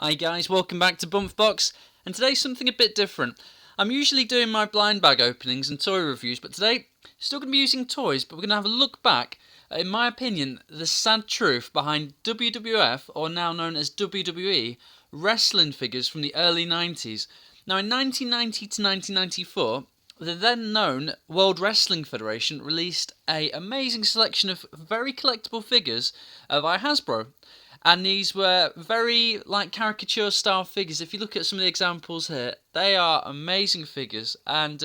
Hi guys, welcome back to Bumf Box, and today's something a bit different. I'm usually doing my blind bag openings and toy reviews, but today, still going to be using toys, but we're going to have a look back at, in my opinion, the sad truth behind WWF, or now known as WWE, wrestling figures from the early 90s. Now in 1990 to 1994, the then known World Wrestling Federation released an amazing selection of very collectible figures by Hasbro. And these were very caricature style figures. If you look at some of the examples here, they are amazing figures, and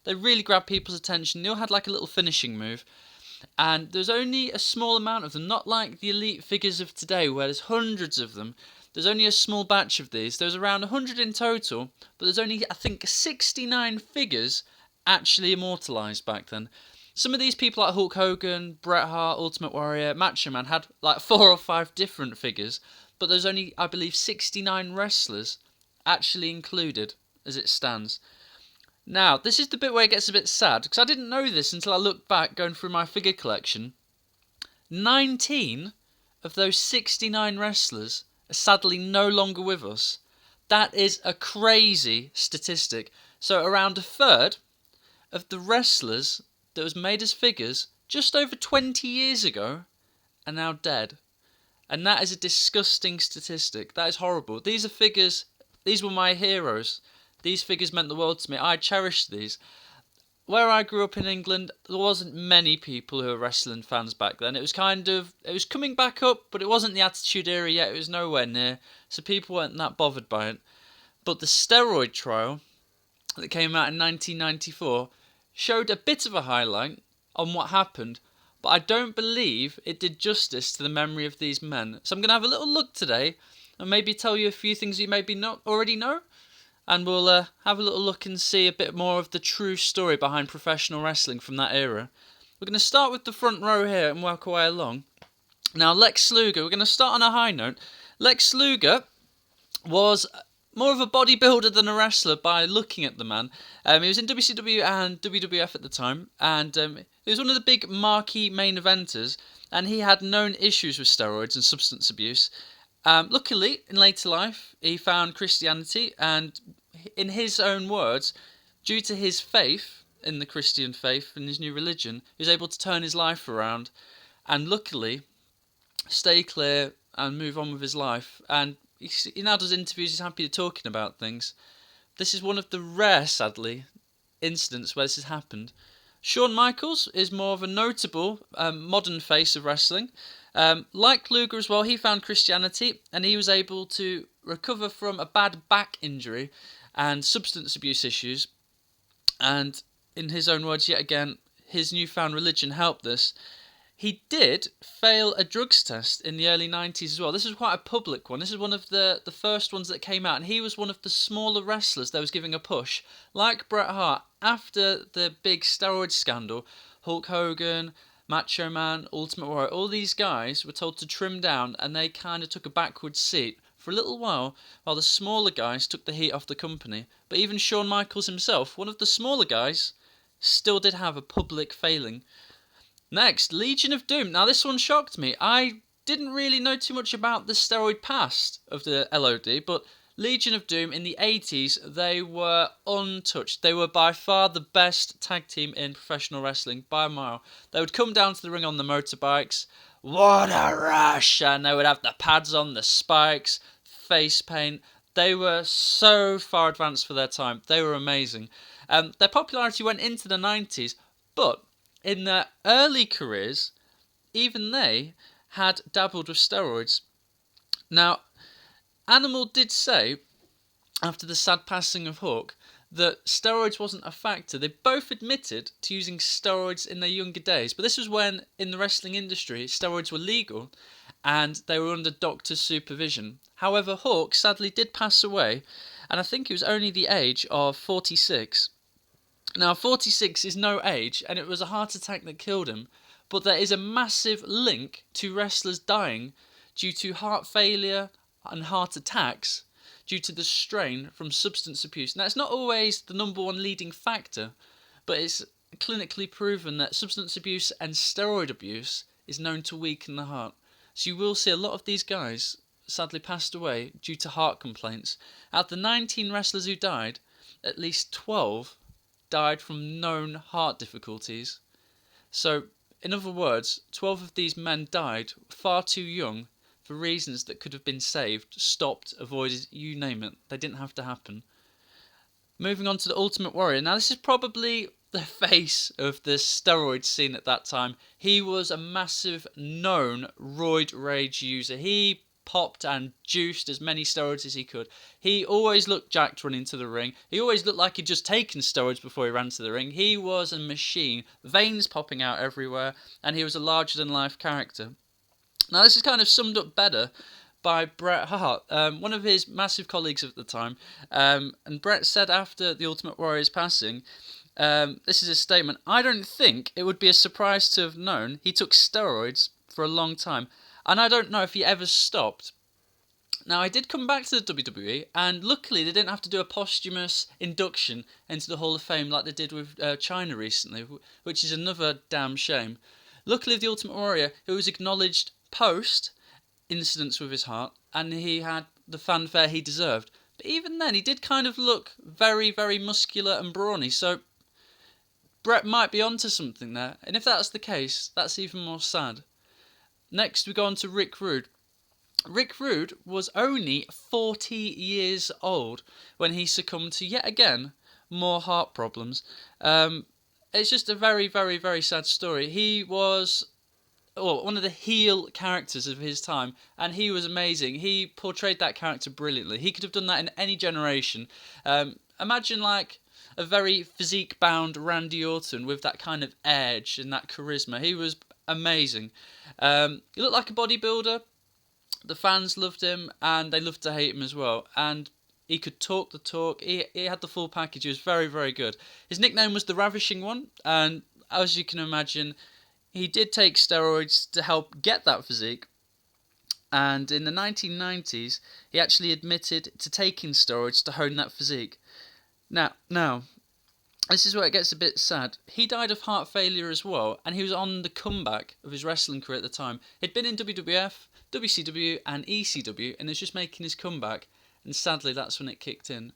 they really grab people's attention. They all had like a little finishing move, and there's only a small amount of them, not like the elite figures of today where there's hundreds of them. There's only a small batch of these. There's around 100 in total, but there's only, I think, 69 figures actually immortalised back then. Some of these people like Hulk Hogan, Bret Hart, Ultimate Warrior, Macho Man had like 4 or 5 different figures, but there's only, I believe, 69 wrestlers actually included as it stands. Now, this is the bit where it gets a bit sad, because I didn't know this until I looked back going through my figure collection. 19 of those 69 wrestlers are sadly no longer with us. That is a crazy statistic. So around a third of the wrestlers that was made as figures just over 20 years ago are now dead. And that is a disgusting statistic. That is horrible. These are figures, these were my heroes. These figures meant the world to me. I cherished these. Where I grew up in England, there wasn't many people who were wrestling fans back then. It was coming back up, but it wasn't the Attitude Era yet. It was nowhere near. So people weren't that bothered by it. But the steroid trial that came out in 1994 showed a bit of a highlight on what happened, but I don't believe it did justice to the memory of these men. So I'm going to have a little look today and maybe tell you a few things you maybe not already know, and we'll have a little look and see a bit more of the true story behind professional wrestling from that era. We're going to start with the front row here and work our way along. Now, Lex Luger, we're going to start on a high note. Lex Luger was more of a bodybuilder than a wrestler by looking at the man. He was in WCW and WWF at the time, and he was one of the big marquee main eventers, and he had known issues with steroids and substance abuse. Luckily, in later life, he found Christianity, and in his own words, due to his faith in the Christian faith and his new religion, he was able to turn his life around, and luckily, stay clear and move on with his life. And he now does interviews, he's happy talking about things. This is one of the rare, sadly, incidents where this has happened. Shawn Michaels is more of a notable modern face of wrestling. Like Luger as well, he found Christianity and he was able to recover from a bad back injury and substance abuse issues. And in his own words, yet again, his newfound religion helped this. He did fail a drugs test in the early 90s as well. This was quite a public one. This is one of the first ones that came out, and he was one of the smaller wrestlers that was giving a push. Like Bret Hart, after the big steroid scandal, Hulk Hogan, Macho Man, Ultimate Warrior, all these guys were told to trim down, and they kind of took a backward seat for a little while the smaller guys took the heat off the company. But even Shawn Michaels himself, one of the smaller guys, still did have a public failing. Next, Legion of Doom. Now, this one shocked me. I didn't really know too much about the steroid past of the LOD, but Legion of Doom in the 80s, they were untouched. They were by far the best tag team in professional wrestling, by a mile. They would come down to the ring on the motorbikes. What a rush! And they would have the pads on, the spikes, face paint. They were so far advanced for their time. They were amazing. Their popularity went into the 90s, but in their early careers, even they had dabbled with steroids. Now, Animal did say, after the sad passing of Hawk, that steroids wasn't a factor. They both admitted to using steroids in their younger days, but this was when, in the wrestling industry, steroids were legal, and they were under doctor's supervision. However, Hawk sadly did pass away, and I think it was only the age of 46. Now, 46 is no age, and it was a heart attack that killed him, but there is a massive link to wrestlers dying due to heart failure and heart attacks due to the strain from substance abuse. Now, it's not always the number one leading factor, but it's clinically proven that substance abuse and steroid abuse is known to weaken the heart. So you will see a lot of these guys sadly passed away due to heart complaints. Out of the 19 wrestlers who died, at least 12 died from known heart difficulties. So, in other words, 12 of these men died far too young for reasons that could have been saved, stopped, avoided, you name it. They didn't have to happen. Moving on to the Ultimate Warrior. Now, this is probably the face of the steroid scene at that time. He was a massive known roid rage user. He popped and juiced as many steroids as he could. He always looked jacked running to the ring. He always looked like he'd just taken steroids before he ran to the ring. He was a machine, veins popping out everywhere, and he was a larger-than-life character. Now, this is kind of summed up better by Bret Hart, one of his massive colleagues at the time. And Bret said after the Ultimate Warrior's passing, this is a statement: "I don't think it would be a surprise to have known he took steroids for a long time, and I don't know if he ever stopped." Now, I did come back to the WWE, and luckily they didn't have to do a posthumous induction into the Hall of Fame like they did with China recently, which is another damn shame. Luckily, the Ultimate Warrior, who was acknowledged post incidents with his heart, and he had the fanfare he deserved. But even then, he did kind of look very, very muscular and brawny, so Bret might be onto something there, and if that's the case, that's even more sad. Next, we go on to Rick Rude. Rick Rude was only 40 years old when he succumbed to, yet again, more heart problems. It's just a very, very, very sad story. He was one of the heel characters of his time, and he was amazing. He portrayed that character brilliantly. He could have done that in any generation. Imagine like a very physique-bound Randy Orton with that kind of edge and that charisma. He was amazing. He looked like a bodybuilder. The fans loved him, and they loved to hate him as well. And he could talk the talk. He had the full package. He was very, very good. His nickname was the Ravishing One, and as you can imagine, he did take steroids to help get that physique. And in the 1990s, he actually admitted to taking steroids to hone that physique. Now, this is where it gets a bit sad. He died of heart failure as well, and he was on the comeback of his wrestling career at the time. He'd been in WWF, WCW, and ECW, and was just making his comeback, and sadly, that's when it kicked in.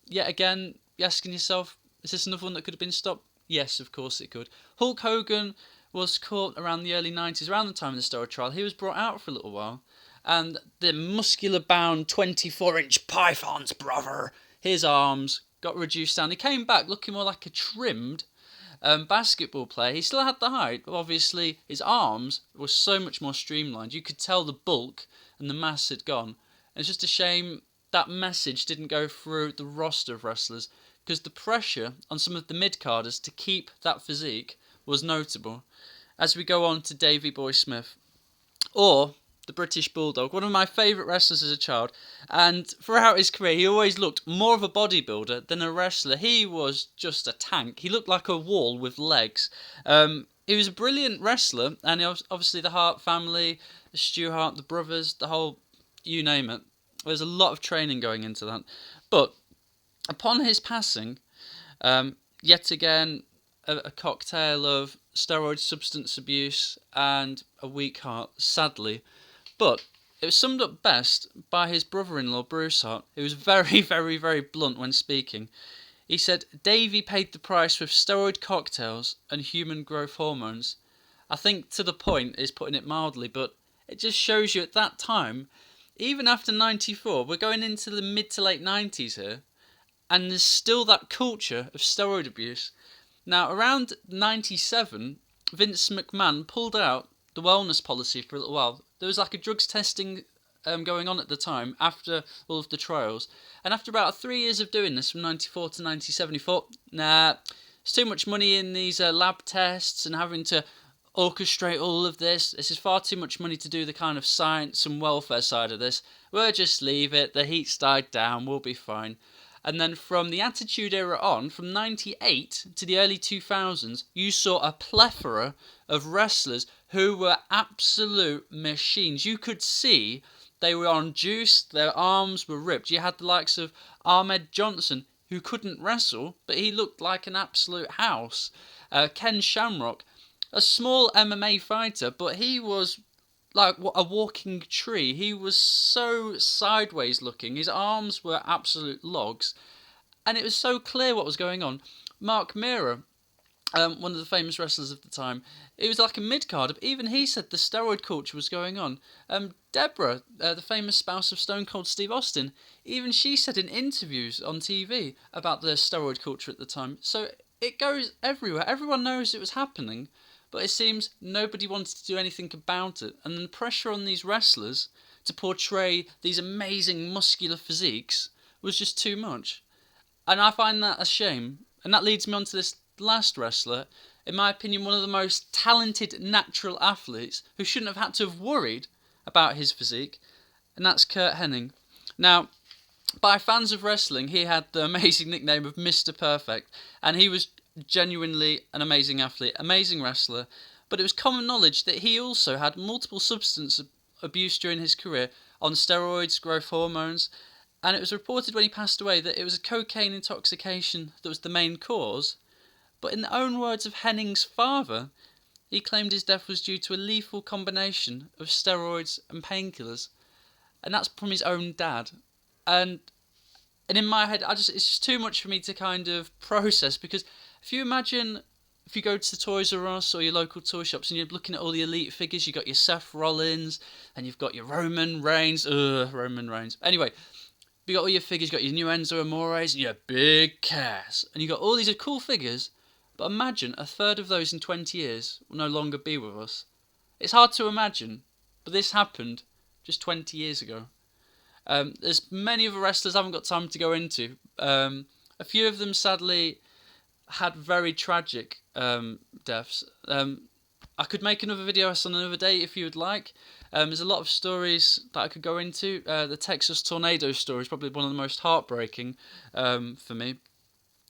Yet again, you're asking yourself, is this another one that could have been stopped? Yes, of course it could. Hulk Hogan was caught around the early 90s, around the time of the steroid trial. He was brought out for a little while, and the muscular-bound 24-inch python's brother, his arms got reduced down. He came back looking more like a trimmed basketball player. He still had the height, but obviously his arms were so much more streamlined. You could tell the bulk and the mass had gone. And it's just a shame that message didn't go through the roster of wrestlers, because the pressure on some of the mid-carders to keep that physique was notable. As we go on to Davey Boy Smith, or the British Bulldog, one of my favourite wrestlers as a child, and throughout his career he always looked more of a bodybuilder than a wrestler. He was just a tank. He looked like a wall with legs. He was a brilliant wrestler, and obviously the Hart family, the Stu Hart, the brothers, the whole, you name it. There's a lot of training going into that. But upon his passing, yet again, a cocktail of steroid substance abuse and a weak heart, sadly. But it was summed up best by his brother-in-law, Bruce Hart, who was very, very, very blunt when speaking. He said, "Davey paid the price with steroid cocktails and human growth hormones." I think to the point is putting it mildly, but it just shows you at that time, even after 94, we're going into the mid to late 90s here, and there's still that culture of steroid abuse. Now, around 97, Vince McMahon pulled out the wellness policy for a little while. There was like a drugs testing going on at the time after all of the trials. And after about 3 years of doing this, from 94 to 97, he thought, nah, it's too much money in these lab tests and having to orchestrate all of this. This is far too much money to do the kind of science and welfare side of this. We'll just leave it. The heat's died down. We'll be fine. And then from the Attitude Era on, from 98 to the early 2000s, you saw a plethora of wrestlers who were absolute machines. You could see they were on juice, their arms were ripped. You had the likes of Ahmed Johnson, who couldn't wrestle, but he looked like an absolute house. Ken Shamrock, a small MMA fighter, but he was like a walking tree. He was so sideways looking. His arms were absolute logs, and it was so clear what was going on. Mark Mira, one of the famous wrestlers of the time, he was like a mid-card, but even he said the steroid culture was going on. Deborah, the famous spouse of Stone Cold Steve Austin, even she said in interviews on TV about the steroid culture at the time. So it goes everywhere. Everyone knows it was happening, but it seems nobody wanted to do anything about it. And the pressure on these wrestlers to portray these amazing muscular physiques was just too much. And I find that a shame. And that leads me on to this last wrestler, in my opinion, one of the most talented natural athletes who shouldn't have had to have worried about his physique, and that's Curt Hennig. Now, by fans of wrestling, he had the amazing nickname of Mr. Perfect, and he was genuinely an amazing athlete, amazing wrestler, but it was common knowledge that he also had multiple substance abuse during his career on steroids, growth hormones, and it was reported when he passed away that it was a cocaine intoxication that was the main cause. But in the own words of Hennig's father, he claimed his death was due to a lethal combination of steroids and painkillers, and that's from his own dad. And in my head, it's just too much for me to kind of process, because if you imagine if you go to Toys R Us or your local toy shops and you're looking at all the elite figures, you've got your Seth Rollins and you've got your Roman Reigns. Anyway, you got all your figures, you got your new Enzo Amores and your Big Cass, and you got all these cool figures. But imagine a third of those in 20 years will no longer be with us. It's hard to imagine, but this happened just 20 years ago. There's many other wrestlers I haven't got time to go into. A few of them sadly had very tragic deaths. I could make another video on another day if you would like. There's a lot of stories that I could go into. The Texas tornado story is probably one of the most heartbreaking for me.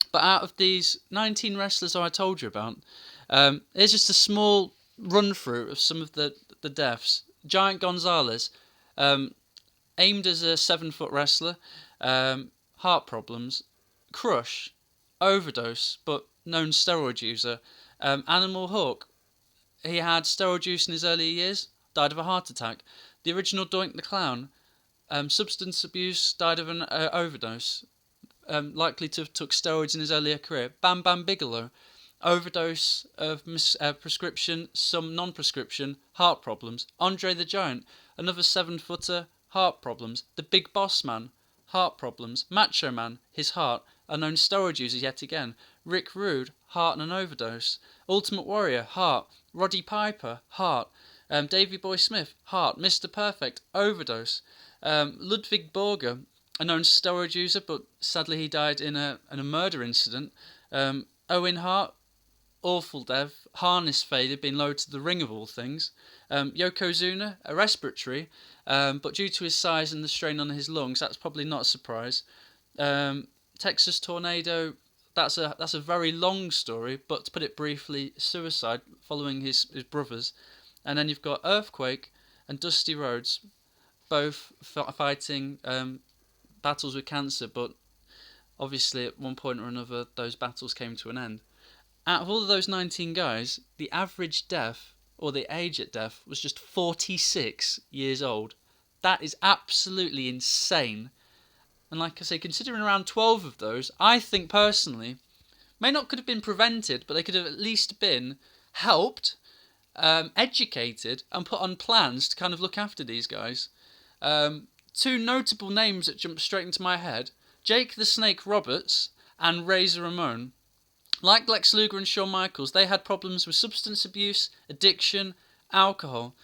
But out of these 19 wrestlers I told you about, here's just a small run-through of some of the deaths. Giant Gonzalez, aimed as a 7-foot wrestler, heart problems. Crush, overdose, but known steroid user. Animal Hook, he had steroid use in his earlier years, died of a heart attack. The original Doink the Clown, substance abuse, died of an overdose. Likely to have took steroids in his earlier career. Bam Bam Bigelow, overdose of prescription, some non-prescription, heart problems. Andre the Giant, another 7-footer, heart problems. The Big Boss Man, heart problems. Macho Man, his heart, unknown steroid user yet again. Rick Rude, heart and an overdose. Ultimate Warrior, heart. Roddy Piper, heart. Davey Boy Smith, heart. Mr. Perfect, overdose. Ludwig Borger, a known steroid user, but sadly he died in a murder incident. Owen Hart, awful death, harness failure, being lowered to the ring of all things. Yokozuna, a respiratory, but due to his size and the strain on his lungs, that's probably not a surprise. Texas tornado, that's a very long story, but to put it briefly, suicide following his brothers. And then you've got Earthquake and Dusty Rhodes, both fighting battles with cancer, but obviously at one point or another those battles came to an end. Out of all of those 19 guys, the average death, or the age at death, was just 46 years old. That is absolutely insane. And like I say, considering around 12 of those, I think personally, may not could have been prevented, but they could have at least been helped, educated, and put on plans to kind of look after these guys. Two notable names that jump straight into my head, Jake the Snake Roberts and Razor Ramon. Like Lex Luger and Shawn Michaels, they had problems with substance abuse, addiction, alcohol.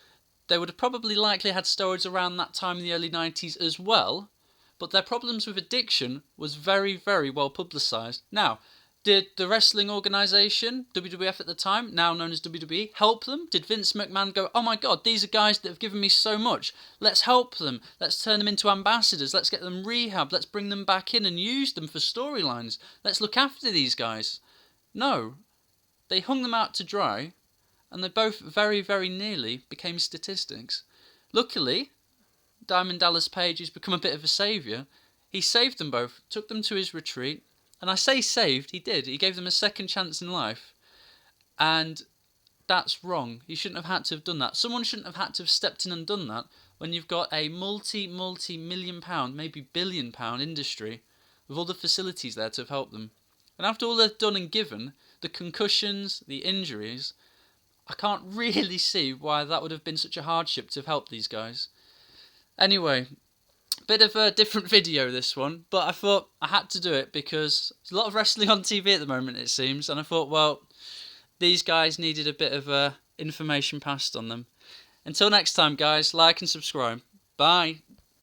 They would have probably likely had steroids around that time in the early 90s as well, but their problems with addiction was very, very well publicised. Now, did the wrestling organisation, WWF at the time, now known as WWE, help them? Did Vince McMahon go, oh my god, these are guys that have given me so much, let's help them, let's turn them into ambassadors, let's get them rehab, let's bring them back in and use them for storylines, let's look after these guys? No. They hung them out to dry, and they both very, very nearly became statistics. Luckily, Diamond Dallas Page has become a bit of a saviour. He saved them both, took them to his retreat, and I say saved, he did. He gave them a second chance in life. And That's wrong. You shouldn't have had to have done that. Someone shouldn't have had to have stepped in and done that when you've got a multi-million pound, maybe £1 billion industry with all the facilities there to have helped them. And after all they've done and given, the concussions, the injuries, I can't really see why that would have been such a hardship to have helped these guys. Anyway, bit of a different video this one, but I thought I had to do it because there's a lot of wrestling on TV at the moment, it seems, and I thought, well, these guys needed a bit of information passed on them. Until next time, guys, like and subscribe. Bye.